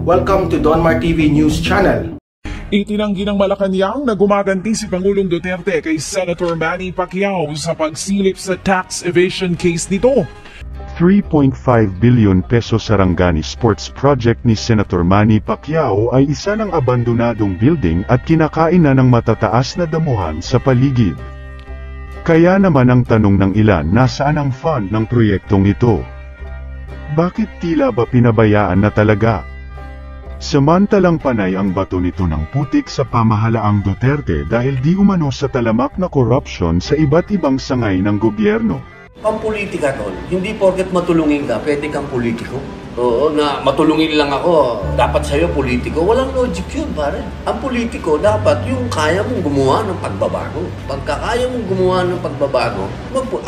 Welcome to Donmar TV News Channel. Itinanggi ng Malacanang na gumaganti si Pangulong Duterte kay Senator Manny Pacquiao sa pagsilip sa tax evasion case nito. 3.5 billion pesos Sarangani Sports Project ni Senator Manny Pacquiao ay isa ng abandonadong building at kinakain na ng matataas na damuhan sa paligid. Kaya naman ang tanong ng ilan, nasaan ang fund ng proyektong ito? Bakit tila ba pinabayaan na talaga? Samantalang panay ang bato nito ng putik sa pamahalaang Duterte dahil di umano sa talamak na korupsyon sa iba't ibang sangay ng gobyerno. Pampolitika, tol. Hindi porket matulungin ka, pwede kang politiko. Oo, na matulungin lang ako, dapat sa'yo politiko. Walang logic yun, pare. Ang politiko, dapat yung kaya mong gumawa ng pagbabago. Pagka kaya mong gumawa ng pagbabago,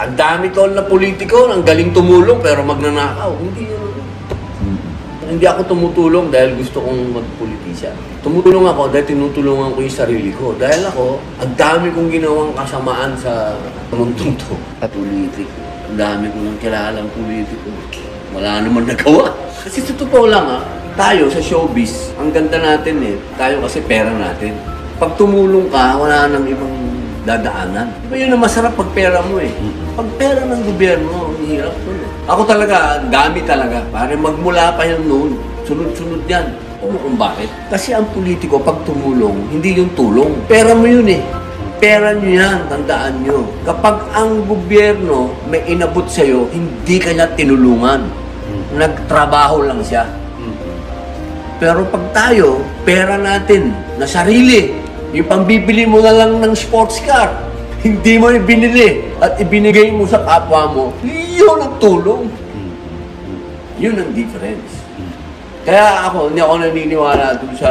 ang dami, tol, na politiko, ang galing tumulong pero magnanakaw. Hindi yun. Hindi ako tumutulong dahil gusto kong magpolitisya. Tumutulong ako dahil tinutulungan ko yung sarili ko. Dahil ako, ang dami kong ginawang kasamaan sa mundong to. Politik. Ang dami ko nang kilalang politiko. Wala naman nagawa. Kasi sa totoo lang tayo sa showbiz, ang ganda natin tayo kasi pera natin. Pag tumulong ka, wala nang ibang dadaanan. Diba yun ang masarap pag pera mo Pag pera ng gobyerno, hirap nun Ako talaga, dami talaga. Pare magmula pa yun noon. Sunod-sunod yan. Kung bakit? Kasi ang politiko, pag tumulong, hindi yung tulong. Pera mo yun Pera nyo yan, tandaan nyo. Kapag ang gobyerno may inabot sa'yo, hindi ka niya tinulungan. Nagtrabaho lang siya. Pero pag tayo, pera natin, na sarili, yung pambibili mo na lang ng sports car, hindi mo ibinili at ibinigay mo sa kapwa mo, yun ang tulong. Yun ang difference. Kaya ako, hindi ako naniniwala dun sa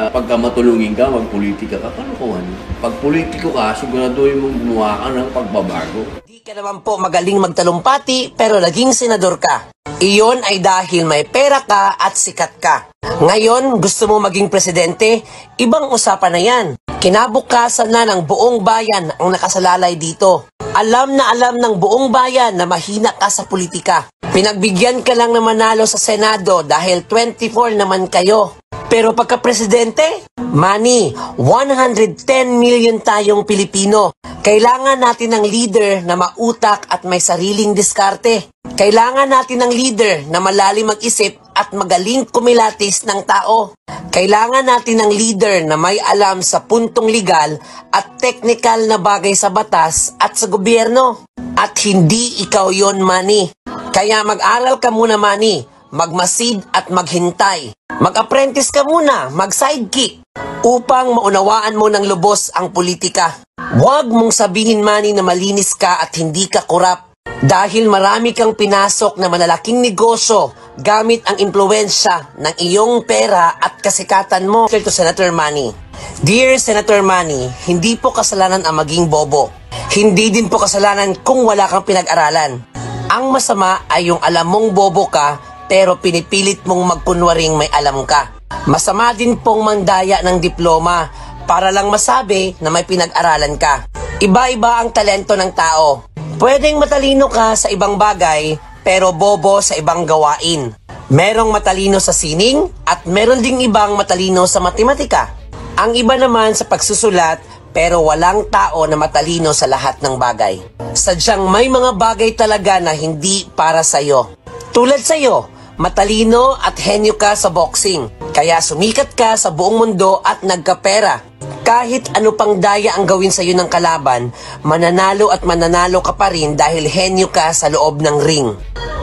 pagka matulungin ka, magpolitika ka, kalukuhan. Pag politiko ka, siguraduhin mong gumawa ka ng pagbabago. Di ka naman po magaling magtalumpati, pero naging senador ka. Iyon ay dahil may pera ka at sikat ka. Ngayon, gusto mo maging presidente? Ibang usapan na yan. Kinabukasan na ng buong bayan ang nakasalalay dito. Alam na alam ng buong bayan na mahina ka sa politika. Pinagbigyan ka lang na manalo sa Senado dahil 24 naman kayo. Pero pagka-presidente, Manny, 110 million tayong Pilipino. Kailangan natin ng leader na mautak at may sariling diskarte. Kailangan natin ng leader na malalim mag-isip at magaling kumilatis ng tao. Kailangan natin ng leader na may alam sa puntong legal at technical na bagay sa batas at sa gobyerno. At hindi ikaw yon, Manny. Kaya mag-aral ka muna, Manny. Magmasid at maghintay. Mag-apprentice ka muna, mag-sidekick. Upang maunawaan mo ng lubos ang politika. Huwag mong sabihin, Manny, na malinis ka at hindi ka korap. Dahil marami kang pinasok na malalaking negosyo gamit ang impluwensya ng iyong pera at kasikatan mo. To Senator Manny. Dear Senator Manny, hindi po kasalanan ang maging bobo. Hindi din po kasalanan kung wala kang pinag-aralan. Ang masama ay yung alam mong bobo ka pero pinipilit mong magkunwaring may alam ka. Masama din pong mandaya ng diploma para lang masabi na may pinag-aralan ka. Iba-iba ang talento ng tao. Pwedeng matalino ka sa ibang bagay, pero bobo sa ibang gawain. Merong matalino sa sining, at meron ding ibang matalino sa matematika. Ang iba naman sa pagsusulat, pero walang tao na matalino sa lahat ng bagay. Sadyang may mga bagay talaga na hindi para sa'yo. Tulad sa'yo, matalino at henyo ka sa boxing. Kaya sumikat ka sa buong mundo at nagkapera. Kahit ano pang daya ang gawin sa iyo ng kalaban, mananalo at mananalo ka pa rin dahil henyo ka sa loob ng ring.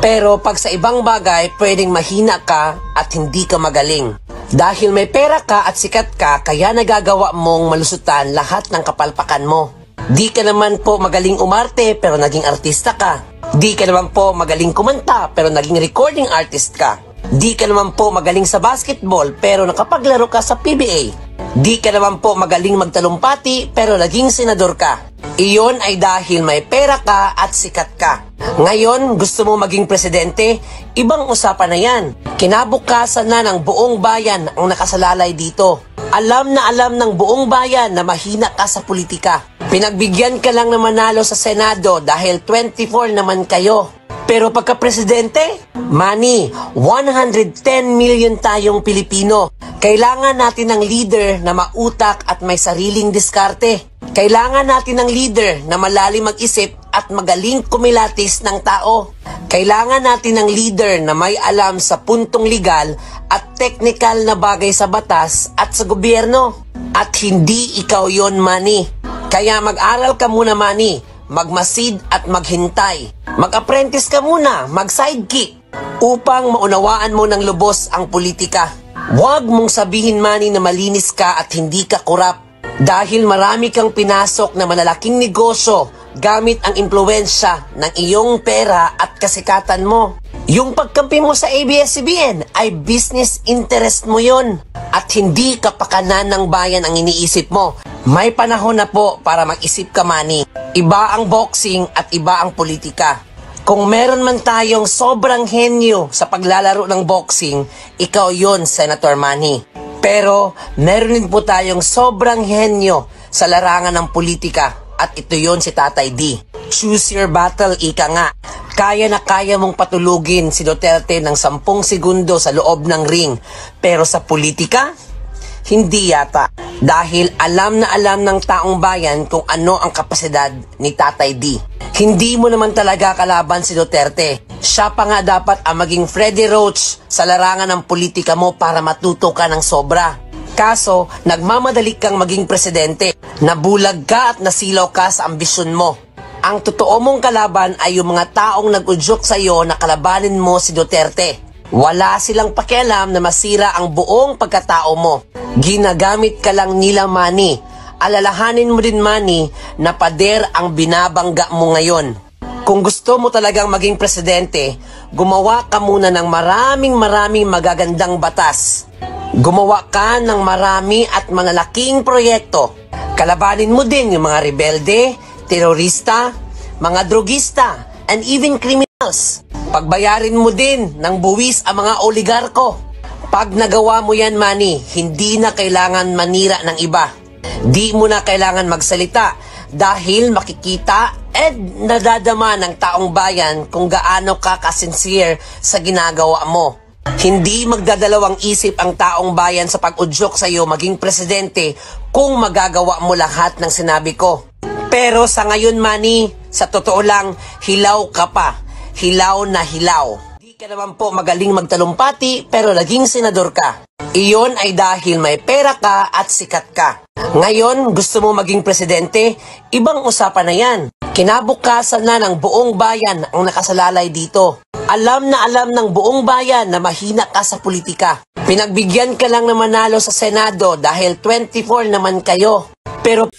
Pero pag sa ibang bagay, pwedeng mahina ka at hindi ka magaling. Dahil may pera ka at sikat ka, kaya nagagawa mong malusutan lahat ng kapalpakan mo. Di ka naman po magaling umarte pero naging artista ka. Di ka naman po magaling kumanta pero naging recording artist ka. Di ka naman po magaling sa basketball pero nakapaglaro ka sa PBA. Di ka naman po magaling magtalumpati pero naging senador ka. Iyon ay dahil may pera ka at sikat ka. Ngayon, gusto mo maging presidente? Ibang usapan na yan. Kinabukasan na ng buong bayan ang nakasalalay dito. Alam na alam ng buong bayan na mahina ka sa politika. Pinagbigyan ka lang na manalo sa Senado dahil 24 naman kayo. Pero pagka-presidente, Manny, 110 million tayong Pilipino. Kailangan natin ng leader na mautak at may sariling diskarte. Kailangan natin ng leader na malalim mag-isip at magaling kumilatis ng tao. Kailangan natin ng leader na may alam sa puntong legal at technical na bagay sa batas at sa gobyerno. At hindi ikaw yon, Manny. Kaya mag-aral ka muna, Manny. Magmasid at maghintay. Mag-apprentice ka muna, mag-sidekick, upang maunawaan mo ng lubos ang politika. Huwag mong sabihin, Manny, na malinis ka at hindi ka korap. Dahil marami kang pinasok na malalaking negosyo gamit ang impluwensya ng iyong pera at kasikatan mo. Yung pagkampi mo sa ABS-CBN ay business interest mo yon at hindi kapakanan ng bayan ang iniisip mo. May panahon na po para mag-isip ka, Manny. Iba ang boxing at iba ang politika. Kung meron man tayong sobrang henyo sa paglalaro ng boxing, ikaw yon, Senator Manny. Pero meron din po tayong sobrang henyo sa larangan ng politika at ito yon si Tatay D. Choose your battle, ika nga. Kaya na kaya mong patulugin si Duterte ng 10 segundo sa loob ng ring. Pero sa politika, hindi yata. Dahil alam na alam ng taong bayan kung ano ang kapasidad ni Tatay D. Hindi mo naman talaga kalaban si Duterte. Siya pa nga dapat ang maging Freddy Roach sa larangan ng politika mo para matuto ka ng sobra. Kaso, nagmamadali kang maging presidente. Nabulag ka at nasilaw ka sa ambisyon mo. Ang totoo mong kalaban ay yung mga taong nag-udyok sa iyo na kalabanin mo si Duterte. Wala silang pakialam na masira ang buong pagkatao mo. Ginagamit ka lang nila, Manny. Alalahanin mo din, Manny, na pader ang binabangga mo ngayon. Kung gusto mo talagang maging presidente, gumawa ka muna ng maraming magagandang batas. Gumawa ka ng marami at malalaking proyekto. Kalabanin mo din yung mga rebelde, terorista, mga drogista, and even criminals. Pagbayarin mo din ng buwis ang mga oligarko. Pag nagawa mo yan, Manny, hindi na kailangan manira ng iba. Di mo na kailangan magsalita dahil makikita at nadadama ng taong bayan kung gaano ka kasincere sa ginagawa mo. Hindi magdadalawang isip ang taong bayan sa pag-udyok sa iyo maging presidente kung magagawa mo lahat ng sinabi ko. Pero sa ngayon, Manny, sa totoo lang, hilaw ka pa. Hilaw na hilaw. Di ka naman po magaling magtalumpati pero naging senador ka. Iyon ay dahil may pera ka at sikat ka. Ngayon, gusto mo maging presidente? Ibang usapan na yan. Kinabukasan na ng buong bayan ang nakasalalay dito. Alam na alam ng buong bayan na mahina ka sa politika. Pinagbigyan ka lang na manalo sa Senado dahil 24 naman kayo. Pero